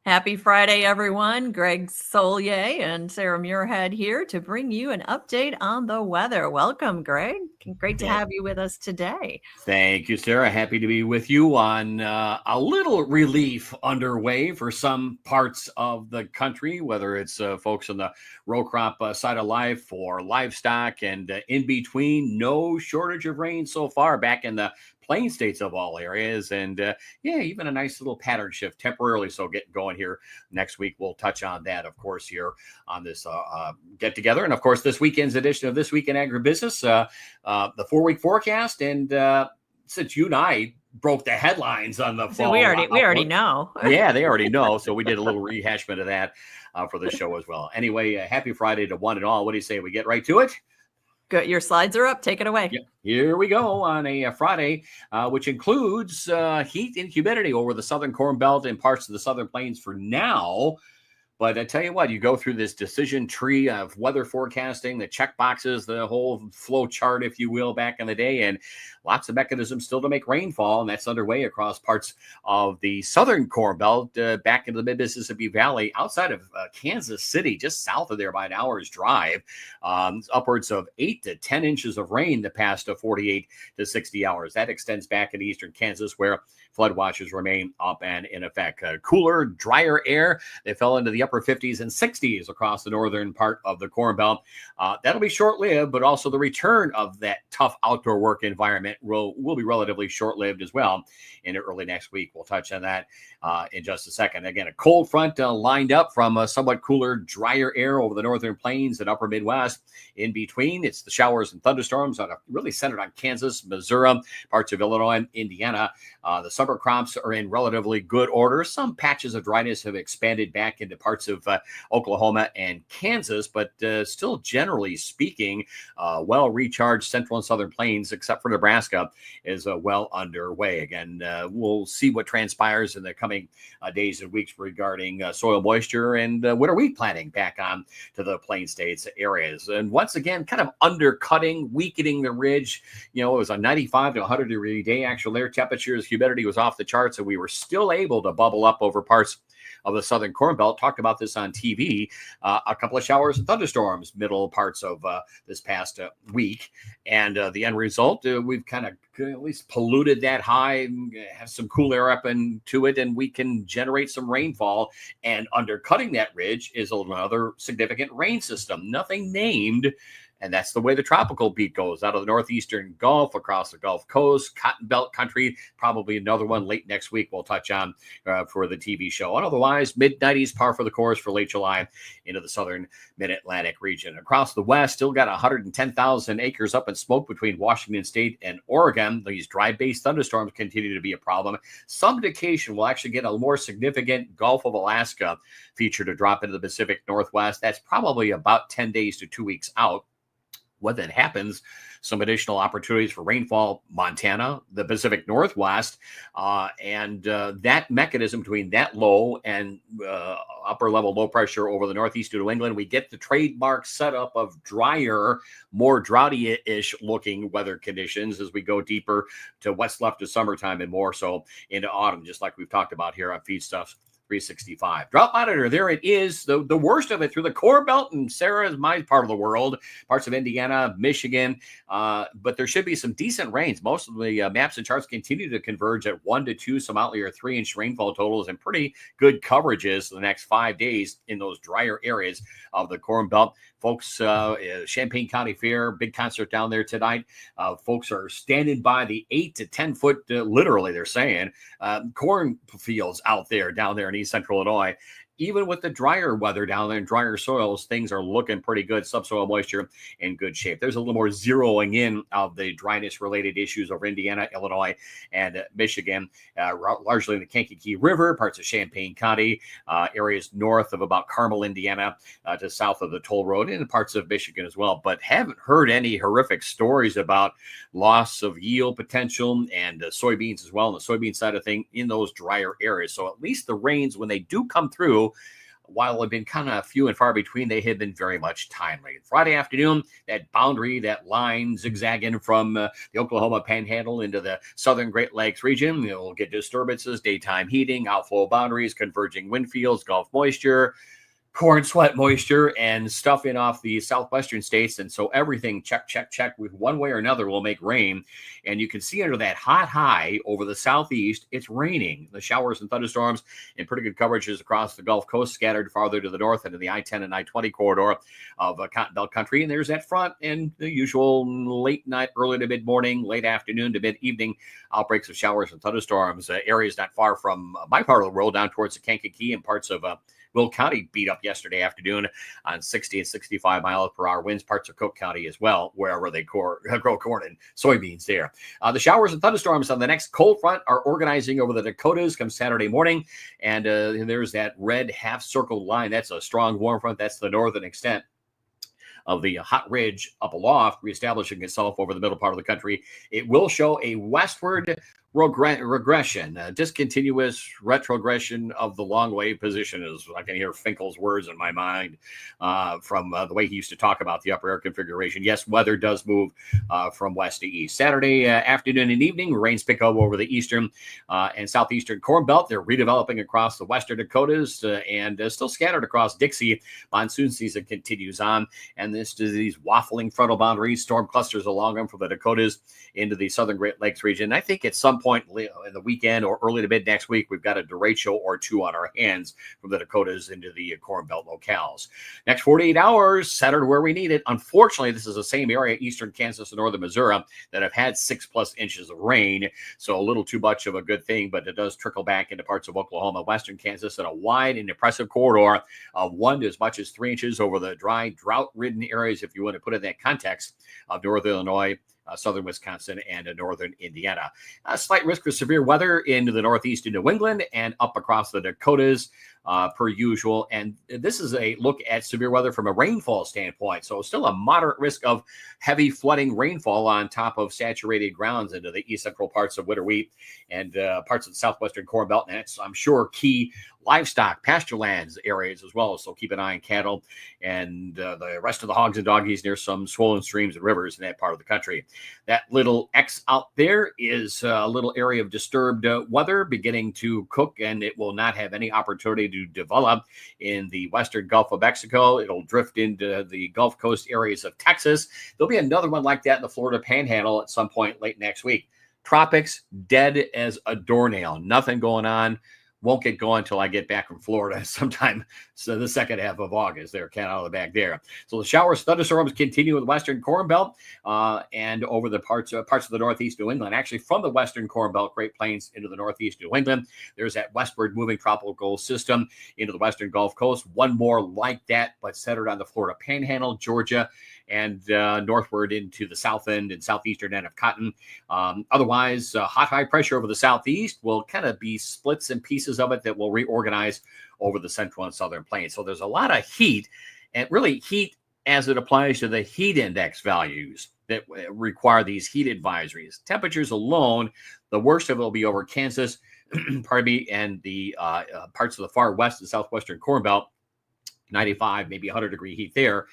Happy Friday, everyone. Greg Soulje and Sarah Muirhead here to bring you an update on the weather. Welcome, Greg. Great to Yeah. have you with us today. Thank you, Sarah. Happy to be with you on a little relief underway for some parts of the country, whether it's folks on the row crop side of life or livestock and in between. No shortage of rain so far back in the plain states of all areas. And yeah, even a nice little pattern shift temporarily. So getting going here next week. We'll touch on that, of course, here on this get together. And of course, this weekend's edition of This Week in Agribusiness, the 4-week forecast. And since you and I broke the headlines on the So fall, we already know. yeah, they already know. So we did a little rehashment of that for the show as well. Anyway, happy Friday to one and all. What do you say? We get right to it? Good. Your slides are up. Take it away. Yep. Here we go on a Friday, which includes heat and humidity over the southern Corn Belt and parts of the southern plains for now. But I tell you what, you go through this decision tree of weather forecasting, the check boxes, the whole flow chart, if you will, back in the day, and lots of mechanisms still to make rainfall, and that's underway across parts of the southern Corn Belt, back into the mid-Mississippi Valley, outside of Kansas City, just south of there by an hour's drive. Upwards of 8 to 10 inches of rain the past 48 to 60 hours. That extends back into eastern Kansas, where flood watches remain up and in effect. Cooler, drier air. They fell into the upper 50s and 60s across the northern part of the Corn Belt. That'll be short-lived, but also the return of that tough outdoor work environment will be relatively short-lived as well in early next week. We'll touch on that in just a second. Again, a cold front lined up from somewhat cooler, drier air over the northern plains and upper Midwest. In between, it's the showers and thunderstorms really centered on Kansas, Missouri, parts of Illinois, and Indiana. The summer crops are in relatively good order. Some patches of dryness have expanded back into parts of Oklahoma and Kansas, but still generally speaking, well recharged central and southern plains, except for Nebraska, is well underway. Again, we'll see what transpires in the coming days and weeks regarding soil moisture and winter wheat planting back on to the plain states areas. And once again, kind of undercutting, weakening the ridge. You know, it was a 95 to 100 degree day. Actual air temperatures, humidity was off the charts, and we were still able to bubble up over parts of the southern Corn Belt. Talked about this on TV. A couple of showers and thunderstorms middle parts of this past week. And the end result, we've kind of at least polluted that high, have some cool air up into it, and we can generate some rainfall. And undercutting that ridge is another significant rain system, nothing named. And that's the way the tropical beat goes out of the northeastern Gulf across the Gulf Coast, Cotton Belt country. Probably another one late next week we'll touch on for the TV show. And otherwise, mid-90s par for the course for late July into the southern mid-Atlantic region. Across the west, still got 110,000 acres up in smoke between Washington State and Oregon. These dry-based thunderstorms continue to be a problem. Some indication we'll actually get a more significant Gulf of Alaska feature to drop into the Pacific Northwest. That's probably about 10 days to 2 weeks out. When that happens, some additional opportunities for rainfall, Montana, the Pacific Northwest, and that mechanism between that low and upper level low pressure over the northeast of New England, we get the trademark setup of drier, more droughty-ish looking weather conditions as we go deeper to what's left of summertime and more so into autumn, just like we've talked about here on Feedstuffs 365. Drought monitor, there it is. The worst of it through the Corn Belt, and Sarah is my part of the world, parts of Indiana, Michigan, but there should be some decent rains. Most of the maps and charts continue to converge at 1 to 2, some outlier 3-inch rainfall totals, and pretty good coverages the next 5 days in those drier areas of the Corn Belt. Folks, Champaign County Fair, big concert down there tonight. Folks are standing by the 8 to 10 foot, literally, they're saying, corn fields out there, down there in East Central Illinois. Even with the drier weather down there and drier soils, things are looking pretty good. Subsoil moisture in good shape. There's a little more zeroing in of the dryness-related issues over Indiana, Illinois, and Michigan, largely in the Kankakee River, parts of Champaign County, areas north of about Carmel, Indiana, to south of the toll road, and parts of Michigan as well. But haven't heard any horrific stories about loss of yield potential and soybeans as well, on the soybean side of things in those drier areas. So at least the rains, when they do come through, while they've been kind of few and far between, they have been very much timely. Friday afternoon, that boundary, that line zigzagging from the Oklahoma Panhandle into the southern Great Lakes region, you'll get disturbances, daytime heating, outflow boundaries, converging wind fields, Gulf moisture, corn sweat moisture, and stuff in off the southwestern states. And so everything check with one way or another will make rain. And you can see under that hot high over the southeast, it's raining. The showers and thunderstorms and pretty good coverages across the Gulf Coast, scattered farther to the north into the I-10 and I-20 corridor of Cotton Belt country. And there's that front and the usual late night, early to mid-morning, late afternoon to mid-evening outbreaks of showers and thunderstorms. Areas not far from my part of the world, down towards the Kankakee and parts of Will County beat up yesterday afternoon on 60 and 65 miles per hour winds, parts of Cook County as well, wherever they grow corn and soybeans there. The showers and thunderstorms on the next cold front are organizing over the Dakotas come Saturday morning. And there's that red half circle line. That's a strong warm front. That's the northern extent of the hot ridge up aloft, reestablishing itself over the middle part of the country. It will show a westward regression, discontinuous retrogression of the long wave position. As I can hear Finkel's words in my mind from the way he used to talk about the upper air configuration. Yes, weather does move from west to east. Saturday afternoon and evening, rains pick up over the eastern and southeastern Corn Belt. They're redeveloping across the western Dakotas and still scattered across Dixie. Monsoon season continues on, and these waffling frontal boundaries, storm clusters along them from the Dakotas into the southern Great Lakes region. I think at some point in the weekend or early to mid next week, we've got a derecho or two on our hands from the Dakotas into the Corn Belt locales. Next 48 hours, centered where we need it. Unfortunately, this is the same area, eastern Kansas and northern Missouri, that have had 6+ inches of rain. So a little too much of a good thing, but it does trickle back into parts of Oklahoma, western Kansas, and a wide and impressive corridor of 1 to as much as 3 inches over the dry, drought-ridden areas, if you want to put it in that context, of northern Illinois, southern Wisconsin, and northern Indiana. A slight risk for severe weather into the northeast in New England and up across the Dakotas per usual. And this is a look at severe weather from a rainfall standpoint. So still a moderate risk of heavy flooding rainfall on top of saturated grounds into the east central parts of winter wheat and parts of the southwestern Corn Belt. And it's, I'm sure, key livestock, pasture lands areas as well. So keep an eye on cattle and the rest of the hogs and doggies near some swollen streams and rivers in that part of the country. That little X out there is a little area of disturbed weather beginning to cook, and it will not have any opportunity to develop in the western Gulf of Mexico. It'll drift into the Gulf Coast areas of Texas. There'll be another one like that in the Florida Panhandle at some point late next week. Tropics, dead as a doornail. Nothing going on. Won't get going until I get back from Florida sometime. So the second half of August, there, cat out of the bag there. So the showers, thunderstorms continue with the western Corn Belt and over the parts of the northeast New England. Actually, from the western Corn Belt, Great Plains into the northeast New England, there's that westward moving tropical system into the western Gulf Coast. One more like that, but centered on the Florida Panhandle, Georgia, and northward into the south end and southeastern end of Cotton. Otherwise, hot high pressure over the southeast will kind of be splits and pieces of it that will reorganize over the central and southern plains. So there's a lot of heat, and really heat as it applies to the heat index values that require these heat advisories. Temperatures alone, the worst of it will be over Kansas, pardon me, and the parts of the far west and southwestern Corn Belt, 95, maybe 100-degree heat there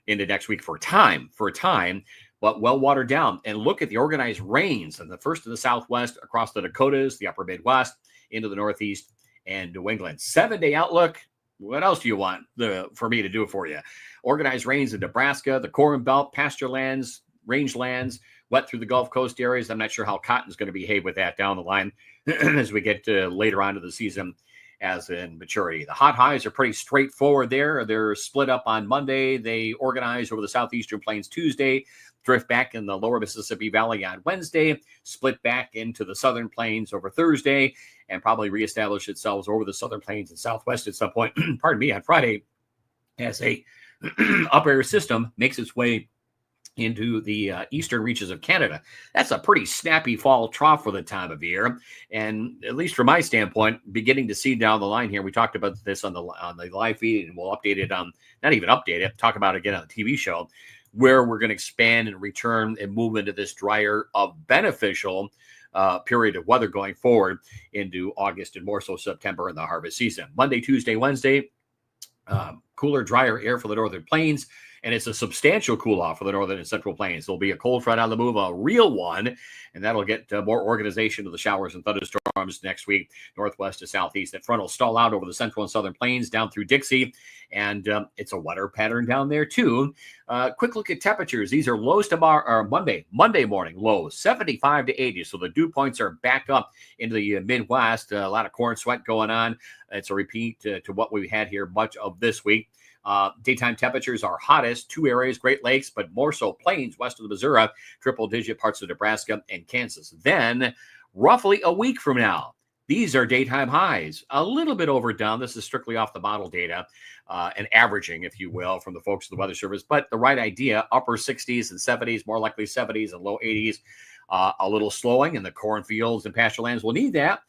into next week for a time, but well watered down. And look at the organized rains and the first in the southwest across the Dakotas, the upper Midwest, into the northeast and New England. 7-day outlook. What else do you want for me to do it for you? Organized rains in Nebraska, the Corn Belt, pasture lands, rangelands, wet through the Gulf Coast areas. I'm not sure how cotton's going to behave with that down the line as we get later on to the season as in maturity. The hot highs are pretty straightforward there. They're split up on Monday. They organize over the southeastern plains Tuesday, drift back in the lower Mississippi Valley on Wednesday, split back into the southern plains over Thursday, and probably reestablish itself over the southern plains and southwest at some point, pardon me, on Friday as a upper air system makes its way into the eastern reaches of Canada. That's a pretty snappy fall trough for the time of year. And at least from my standpoint, beginning to see down the line here, we talked about this on the live feed, and we'll update it on, not even update it, talk about it again on the TV show, where we're going to expand and return and move into this drier of beneficial period of weather going forward into August and more so September in the harvest season. Monday, Tuesday, Wednesday, cooler, drier air for the northern plains. And it's a substantial cool off for the northern and central plains. There'll be a cold front on the move, a real one, and that'll get more organization to the showers and thunderstorms next week, northwest to southeast. That front will stall out over the central and southern plains down through Dixie, and it's a wetter pattern down there too. Quick look at temperatures. These are lows tomorrow or Monday morning lows 75 to 80. So the dew points are back up into the Midwest. A lot of corn sweat going on. It's a repeat to what we had here much of this week. Daytime temperatures are hottest, 2 areas, Great Lakes, but more so plains west of the Missouri, triple-digit parts of Nebraska and Kansas. Then, roughly a week from now, these are daytime highs. A little bit overdone. This is strictly off the model data and averaging, if you will, from the folks of the Weather Service. But the right idea, upper 60s and 70s, more likely 70s and low 80s. A little slowing, and the cornfields and pasture lands will need that.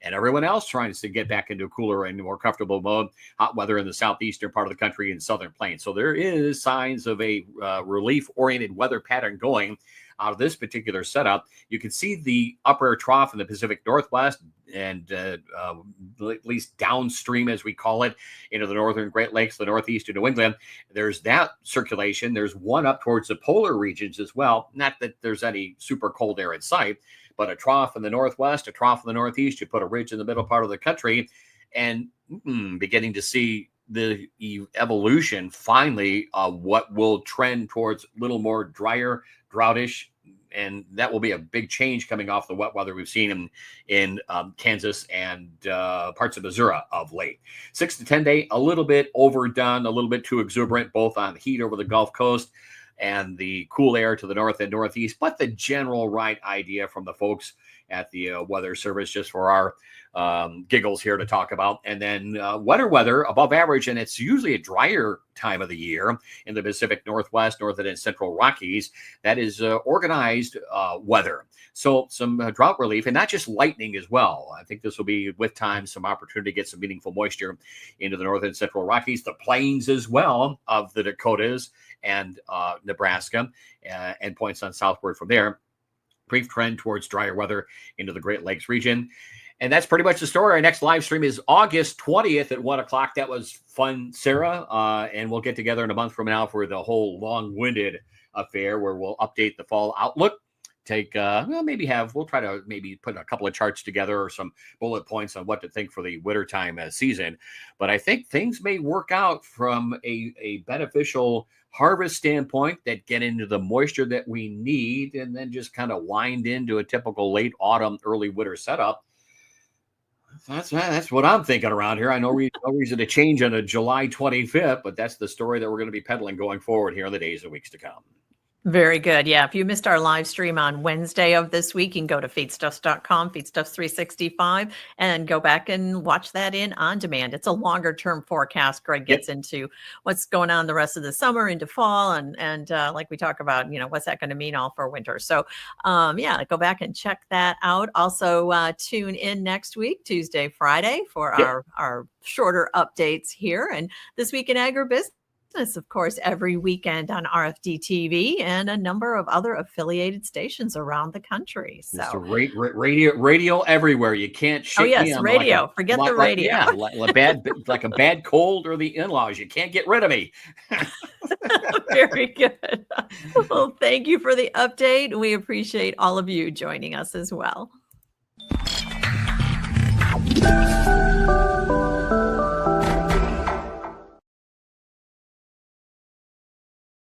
And everyone else trying to get back into a cooler and more comfortable mode. Hot weather in the southeastern part of the country and southern plains. So there is signs of a relief-oriented weather pattern going out of this particular setup. You can see the upper trough in the Pacific Northwest and at least downstream, as we call it, into the northern Great Lakes, the northeast of New England. There's that circulation. There's one up towards the polar regions as well. Not that there's any super cold air in sight, but a trough in the northwest, a trough in the northeast. You put a ridge in the middle part of the country, and beginning to see the evolution finally of what will trend towards a little more drier, droughtish, and that will be a big change coming off the wet weather we've seen in Kansas and parts of Missouri of late. 6 to 10 day, a little bit overdone, a little bit too exuberant, both on heat over the Gulf Coast and the cool air to the north and northeast, but the general right idea from the folks at the Weather Service, just for our giggles here to talk about. And then wetter weather above average, and it's usually a drier time of the year in the Pacific Northwest, northern and central Rockies. That is organized weather. So some drought relief, and not just lightning as well. I think this will be, with time, some opportunity to get some meaningful moisture into the northern and central Rockies, the plains as well of the Dakotas and Nebraska, and points on southward from there. Brief trend towards drier weather into the Great Lakes region. And that's pretty much the story. Our next live stream is August 20th at 1 o'clock. That was fun, Sarah. And we'll get together in a month from now for the whole long-winded affair where we'll update the fall outlook. We'll try to maybe put a couple of charts together or some bullet points on what to think for the wintertime season. But I think things may work out from a beneficial harvest standpoint that get into the moisture that we need and then just kind of wind into a typical late autumn, early winter setup. That's what I'm thinking around here. I know no reason to change on a July 25th, but that's the story that we're going to be peddling going forward here in the days and weeks to come. Very good. Yeah. If you missed our live stream on Wednesday of this week, you can go to feedstuffs.com, Feedstuffs365, and go back and watch that in on demand. It's a longer term forecast. Greg gets into what's going on the rest of the summer into fall. And like we talk about, what's that going to mean all for winter? So go back and check that out. Also tune in next week, Tuesday, Friday, for our shorter updates here. And This Week in Agribusiness, of course, every weekend on RFD TV and a number of other affiliated stations around the country. So radio everywhere. You can't shake me on radio. Forget the radio. Like a bad cold or the in-laws. You can't get rid of me. Very good. Well, thank you for the update. We appreciate all of you joining us as well.